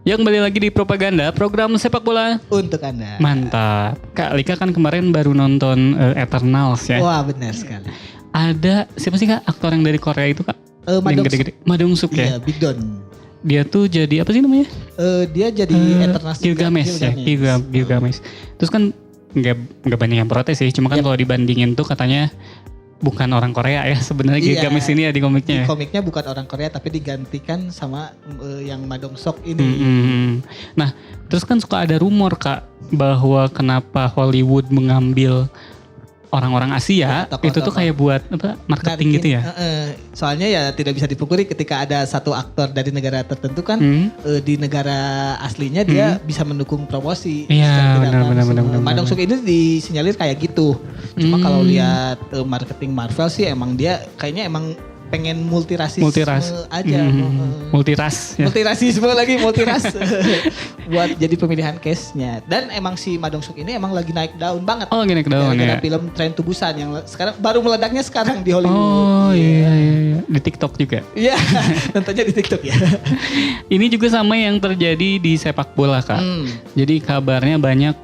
Yang kembali lagi di Propaganda, program sepak bola Untuk Anda. mantap. Kak Lika kan kemarin baru nonton Eternals ya. Wah, benar sekali. Ada siapa sih Kak aktor yang dari Korea itu Kak? Yang Madong gede-gede. Madong Suk ya. Iya, Big Don. Dia tuh jadi apa sih namanya? Dia jadi Eternals Gilgamesh ya. Gilgamesh. Terus kan nggak banyak yang protes sih. Cuma kan kalau dibandingin tuh katanya bukan orang Korea ya sebenarnya Gilgamesh ini ya di komiknya. Di komiknya bukan orang Korea tapi digantikan sama yang Madong Sok ini. Nah, terus kan suka ada rumor Kak bahwa kenapa Hollywood mengambil orang-orang Asia itu tuh kayak buat apa marketing gitu ya. Soalnya ya tidak bisa dipungkiri ketika ada satu aktor dari negara tertentu kan di negara aslinya dia bisa mendukung promosi. Iya, benar. Madong Suk ini disinyalir kayak gitu. Cuma kalau lihat marketing Marvel sih emang dia kayaknya emang pengen multirasisme aja. Multiras ya. Multirasisme lagi, multiras. Buat jadi pemilihan case-nya. Dan emang si Madong Suk ini emang lagi naik daun banget. Oh, lagi naik daun ya. Film Train to Busan yang sekarang baru meledaknya sekarang di Hollywood. Oh iya. Di TikTok juga. Iya, tentunya di TikTok ya. Ini juga sama yang terjadi di sepak bola Kak. Jadi kabarnya banyak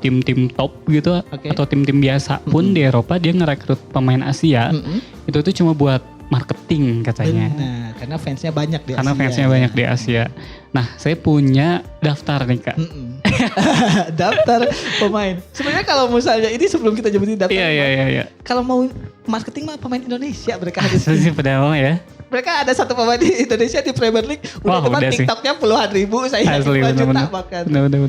tim-tim top gitu atau tim-tim biasa pun di Eropa dia ngerekrut pemain Asia. Itu tuh cuma buat marketing katanya. Benar, karena fansnya banyak di Asia. Karena fansnya banyak di Asia. Nah, saya punya daftar nih Kak. Daftar pemain. Sebenarnya kalau misalnya ini sebelum kita nyebutin daftar. Iya. Kalau mau marketing mah pemain Indonesia mereka ada sih padahal ya. Mereka ada satu pemain di Indonesia di Premier League. Udah TikToknya puluhan ribu, saya asli, 5 juta bahkan. Bener.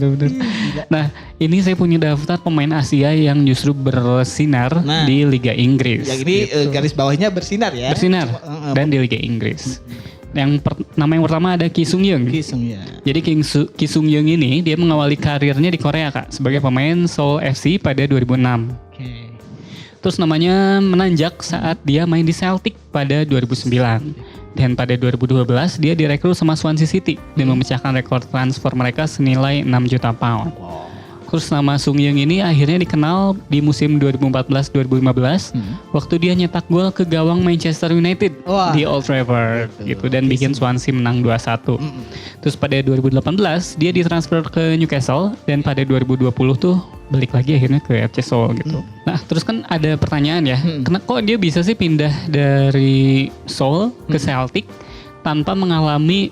Nah, ini saya punya daftar pemain Asia yang justru bersinar di Liga Inggris. Yang ini garis bawahnya bersinar ya. Bersinar dan di Liga Inggris. Nama yang pertama ada Ki Sung Young. Jadi Ki Sung Young ini dia mengawali karirnya di Korea Kak sebagai pemain Seoul FC pada 2006. Terus namanya menanjak saat dia main di Celtic pada 2009. Dan pada 2012 dia direkrut sama Swansea City dan memecahkan rekor transfer mereka senilai 6 juta pound. Terus nama Sung Young ini akhirnya dikenal di musim 2014-2015 waktu dia nyetak gol ke gawang Manchester United di Old Trafford gitu dan bikin Swansea menang 2-1. Terus pada 2018 dia ditransfer ke Newcastle dan pada 2020 tuh balik lagi akhirnya ke FC Seoul gitu. Nah, terus kan ada pertanyaan ya, kenapa kok dia bisa sih pindah dari Seoul ke Celtic tanpa mengalami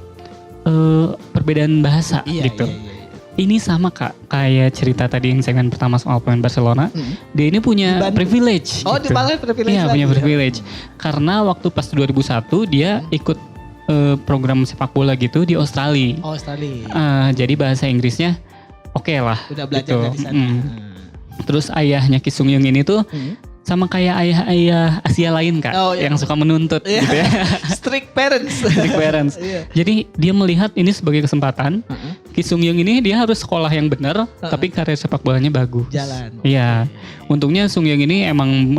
perbedaan bahasa gitu. Ini sama Kak, kayak cerita tadi yang segmen pertama soal pemain Barcelona. Dia ini punya privilege. Oh, gitu. Dia privilege. Iya, punya privilege. Karena waktu pas 2001 dia ikut program sepak bola gitu di Australia. Jadi bahasa Inggrisnya oke lah. Udah belajar gitu. dari sana. Terus ayahnya Ki Sung Young ini tuh sama kayak ayah-ayah Asia lain Kak, yang suka menuntut gitu ya. Strict parents. Jadi dia melihat ini sebagai kesempatan. Ki Sung Young ini dia harus sekolah yang benar, tapi karir sepak bolanya bagus. Iya. Untungnya Sung Young ini emang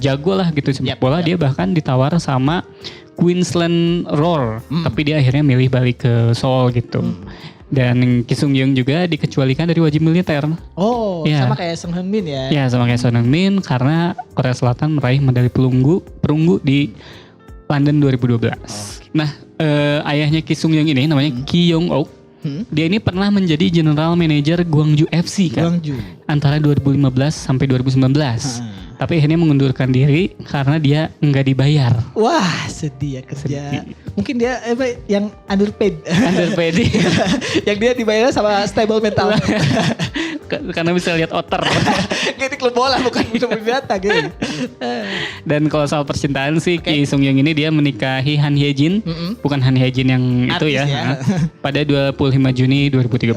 jago lah gitu sepak bola. Dia bahkan ditawar sama Queensland Roar, tapi dia akhirnya milih balik ke Seoul gitu. Dan Ki Sung Young juga dikecualikan dari wajib militer. Sama kayak Sung Hyun Min ya? Iya, sama kayak Sung Hyun Min karena Korea Selatan meraih medali perunggu di London 2012. Nah, ayahnya Ki Sung Young ini namanya Ki Yong Ok. Dia ini pernah menjadi general manager Gwangju FC kan? Antara 2015 sampai 2019. Tapi akhirnya mengundurkan diri karena dia nggak dibayar. Wah, sedih ya kerja. Mungkin dia yang underpaid. Yang dia dibayar sama stable mental. Karena bisa lihat otter. Kayak di klub bola bukan binatang gitu. Dan kalau soal percintaan sih Ki Sung Young ini dia menikahi Han Hye Jin. Bukan Han Hye Jin yang artis itu ya. Pada 25 Juni 2013.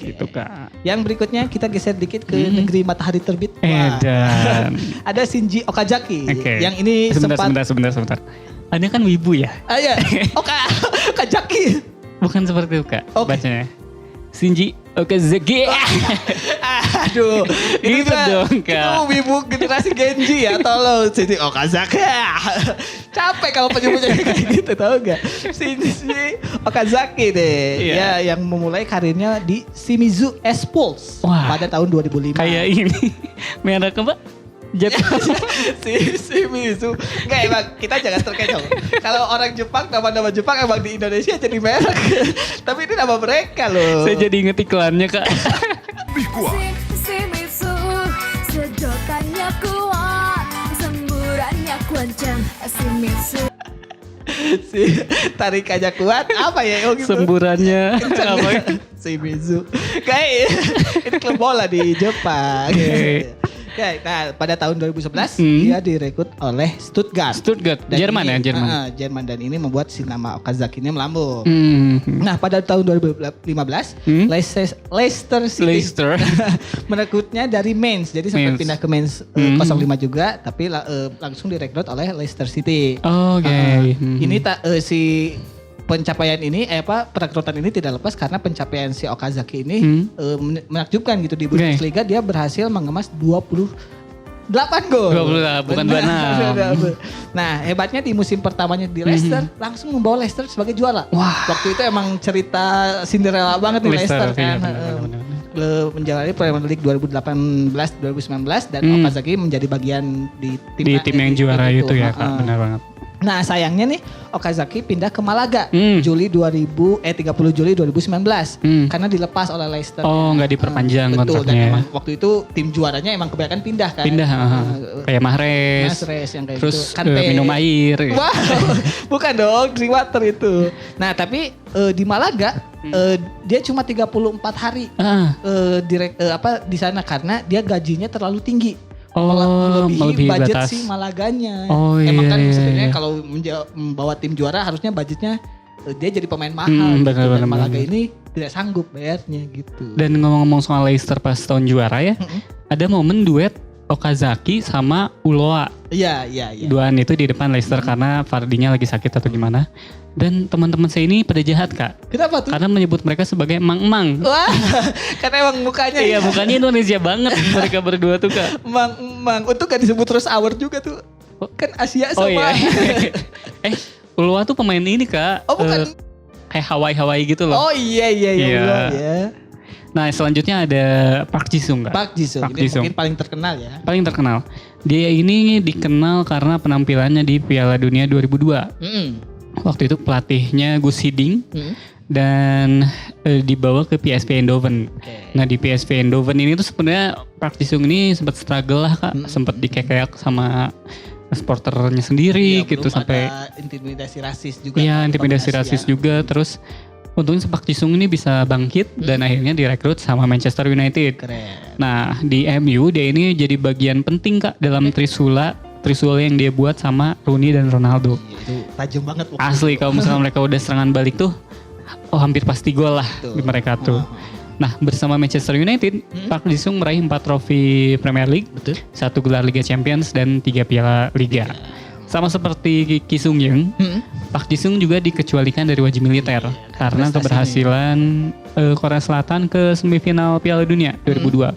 Gitu Kak. Yang berikutnya kita geser dikit ke negeri matahari terbit. Dan ada Shinji Okazaki. Yang ini sebentar. Anda kan wibu ya? Iya. Okazaki. Bukan seperti itu Kak bacanya. Shinji Okazaki. Aduh, itu dong Kak. Itu wibu generasi Genji ya, tolong. Shinji Okazaki. Capek kalau penyebutnya kayak gitu, tahu gak? Shinji Okazaki deh. Ya, yang memulai karirnya di Shimizu S-Pulse pada tahun 2005. Kayak ini. Merek apa? Jet. si Mizu. Enggak emang kita jangan terkecoh. Kalau orang Jepang nama-nama Jepang emang di Indonesia jadi merek. Tapi ini nama mereka loh. Saya jadi inget iklannya Kak. Lebih kuat. Shimizu, sedotannya kuat, semburannya kencang. Shimizu. Si tarikannya kuat apa ya? Oh gitu. Semburannya apa ya? Si Mizu. Kayak ini klub bola di Jepang. Oke. Ya, nah pada tahun 2011 dia direkrut oleh Stuttgart. Stuttgart, Dan Jerman ini, ya, Jerman. Jerman dan ini membuat si nama Okazaki ini melambung. Hmm. Nah pada tahun 2015 Leicester City Leicester. merekrutnya dari Mainz. Jadi sempat Mainz. pindah ke Mainz 05 juga tapi langsung direkrut oleh Leicester City. Oke. Ini si pencapaian ini perekrutan ini tidak lepas karena pencapaian si Okazaki ini menakjubkan gitu di Bundesliga. Dia berhasil mengemas 28 gol. 20 bukan 26. Nah, hebatnya di musim pertamanya di Leicester langsung membawa Leicester sebagai juara. Wah. Waktu itu emang cerita Cinderella banget nih Leicester iya, kan. benar. Menjalani Premier League 2018-2019 dan Okazaki menjadi bagian di Di tim yang juara itu ya Kak, benar banget. Nah sayangnya nih Okazaki pindah ke Malaga 30 Juli 2019 karena dilepas oleh Leicester. Oh nggak diperpanjang betul, dan kontraknya. emang waktu itu tim juaranya emang kebanyakan pindah kan. Pindah, kayak Mahrez. Mahrez yang kayak Terus gitu. Kante. minum air. Gitu. Wow, bukan dong, drink water itu. Nah tapi di Malaga dia cuma 34 hari di sana karena dia gajinya terlalu tinggi. Melebihi budget batas. si Malaganya. Oh, Emang kan iya. sebenarnya kalau membawa tim juara harusnya budgetnya dia jadi pemain mahal. Gitu. Dan Malaga ini tidak sanggup bayarnya gitu. Dan ngomong-ngomong soal Leicester pas tahun juara ya, ada momen duet Okazaki sama Uloa. Iya. Duaan itu di depan Leicester karena Vardinya lagi sakit atau gimana. Dan teman-teman saya ini pada jahat Kak. Kenapa tuh? Karena menyebut mereka sebagai mang-mang. Wah, karena emang mukanya Iya, mukanya Indonesia banget mereka berdua tuh Kak. Mang. Untuk kan disebut terus hour juga tuh. Kan Asia sama. Oh iya. Uloa tuh pemain ini Kak. Oh bukan. Kayak Hawaii gitu loh. Oh iya. Iya. Ya. Nah selanjutnya ada Park Ji-sung Kak. Park Ji-sung. Park Ini Ji-sung. mungkin paling terkenal ya. Paling terkenal. Dia ini dikenal karena penampilannya di Piala Dunia 2002. Waktu itu pelatihnya Gus Hiddink dan dibawa ke PSV Eindhoven. Okay. Nah di PSV Eindhoven ini tuh sebenarnya Park Ji-sung ini sempat struggle lah Kak, sempat dikekeak sama supporternya sendiri Ya, gitu belum sampai ada intimidasi rasis juga. iya kan, intimidasi pemain rasis Asia. juga. Terus untungnya Park Ji-sung ini bisa bangkit dan akhirnya direkrut sama Manchester United. Keren. Nah di MU dia ini jadi bagian penting Kak dalam Trisula yang dia buat sama Rooney dan Ronaldo. Iya, itu tajam banget. waktu Asli itu. kalau misalnya mereka udah serangan balik tuh hampir pasti gol lah Betul. di mereka tuh. Nah bersama Manchester United Park Ji-sung meraih 4 trofi Premier League, Betul. 1 gelar Liga Champions dan 3 piala Liga. Sama seperti Ki Sung Young, Park Ji-sung juga dikecualikan dari wajib militer karena prestasinya. keberhasilan Korea Selatan ke semifinal Piala Dunia 2002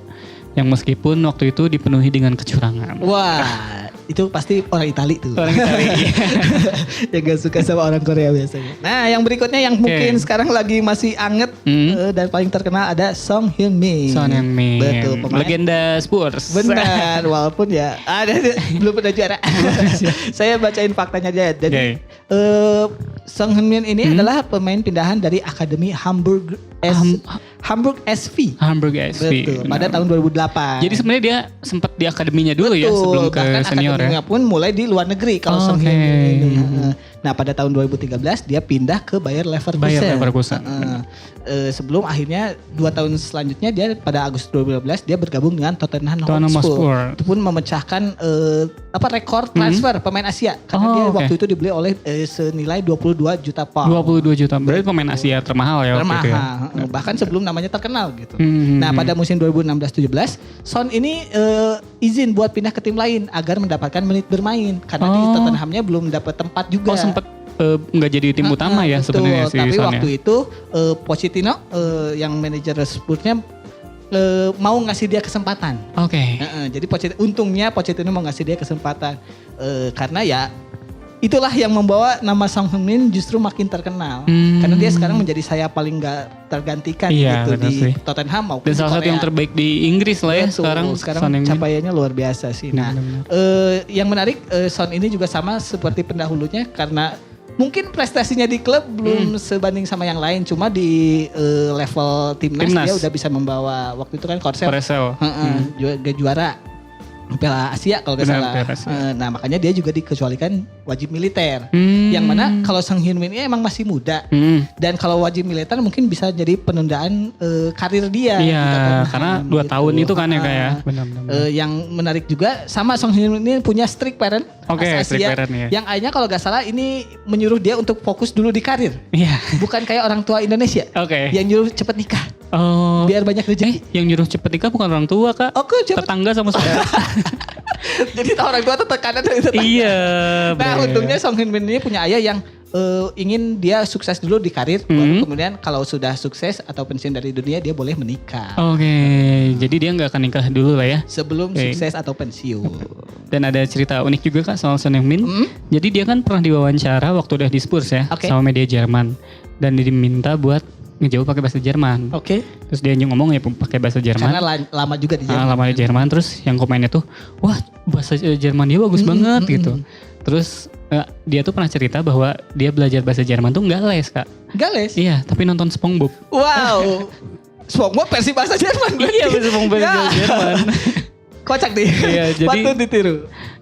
yang meskipun waktu itu dipenuhi dengan kecurangan. Wah, itu pasti orang Itali tuh. Orang Italia. Yang gak suka sama orang Korea biasanya. Nah, yang berikutnya yang mungkin sekarang lagi masih anget dan paling terkenal ada Song Hyun-min. Son Heung-min, Betul, pemain. legenda Spurs. Benar, walaupun ya belum pernah juara. Saya bacain faktanya aja. Jadi Song Hyun-min ini adalah pemain pindahan dari Akademi Hamburg SV. Hamburg SV. Betul, pada tahun 2008. Jadi sebenarnya dia sempat di akademinya dulu ya sebelum ke bahkan senior akademinya ya. pun mulai di luar negeri kalau Song Oke. Hyun-min ini. Nah pada tahun 2013 dia pindah ke Bayer Leverkusen. Bayer Leverkusen. Sebelum akhirnya 2 tahun selanjutnya dia pada Agustus 2015 dia bergabung dengan Tottenham Hotspur. Hotspur. Itu pun memecahkan rekor transfer pemain Asia karena dia waktu itu dibeli oleh senilai 22 juta pound. 22 juta. Berarti pemain Asia termahal ya waktu itu ya. Bahkan sebelum namanya terkenal gitu. Hmm. Nah pada musim 2016-17 Son ini izin buat pindah ke tim lain agar mendapatkan menit bermain karena di Tottenhamnya belum dapat tempat juga. Oh sempat nggak jadi tim utama ya Betul, sebenarnya si tapi Son waktu ya. itu Pochettino yang manajer Spursnya mau ngasih dia kesempatan. Oke. Jadi untungnya Pochettino mau ngasih dia kesempatan karena ya itulah yang membawa nama Son Heung-min justru makin terkenal. Karena dia sekarang menjadi sayap paling gak tergantikan gitu di Tottenham maupun dan salah satu yang terbaik di Inggris lah ya. Sekarang capaiannya luar biasa sih. Nah, yang menarik Son ini juga sama seperti pendahulunya karena mungkin prestasinya di klub belum sebanding sama yang lain. Cuma di level timnas dia udah bisa membawa waktu itu kan Korsel. Juga juara Piala Asia kalau gak salah. Nah makanya dia juga dikecualikan wajib militer. Yang mana kalau Son Heung-min ini emang masih muda. Dan kalau wajib militer mungkin bisa jadi penundaan karir dia. Iya karena 2 tahun itu kan ya kayak. Yang menarik juga sama Son Heung-min ini punya strict parent. Strict parent ya. Yang akhirnya kalau gak salah ini menyuruh dia untuk fokus dulu di karir. Iya. Bukan kayak orang tua Indonesia. Yang nyuruh cepet nikah. Biar banyak rezeki. Yang nyuruh cepet nikah bukan orang tua kak. Tetangga sama saudara. Jadi orang tua tuh tekanan dari tetangga. Iya. Nah untungnya Son Heung-min ini punya ayah yang ingin dia sukses dulu di karir. Baru kemudian kalau sudah sukses atau pensiun dari dunia dia boleh menikah. Jadi dia gak akan nikah dulu lah ya. Sebelum sukses atau pensiun. Dan ada cerita unik juga kak soal Son Heung-min. Jadi dia kan pernah diwawancara waktu udah di Spurs ya. Sama media Jerman. Dan diminta buat ngejawab pakai bahasa Jerman. Terus dia ngomong ya pakai bahasa Jerman. Karena lama juga di Jerman. Lama di Jerman. Terus yang komennya tuh, wah bahasa Jerman dia bagus banget gitu. Terus dia tuh pernah cerita bahwa dia belajar bahasa Jerman tuh nggak les kak. Nggak les? Iya, tapi nonton SpongeBob. Wow, SpongeBob versi bahasa Jerman. Iya, versi SpongeBob versi Jerman. Kocak nih. Iya, patut ditiru.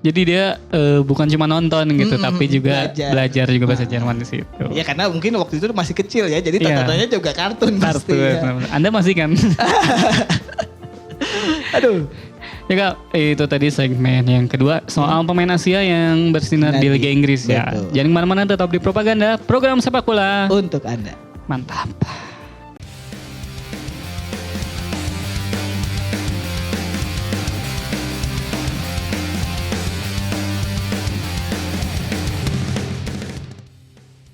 Jadi dia bukan cuma nonton gitu, tapi juga belajar juga bahasa Jerman di situ. Ya karena mungkin waktu itu masih kecil ya, jadi tontonannya juga kartun pasti. Ya. Anda masih kan? Aduh. Ya kak, itu tadi segmen yang kedua soal pemain Asia yang bersinar di Liga Inggris ya. Jangan kemana-mana, tetap di Propaganda, program sepak bola untuk Anda. Mantap.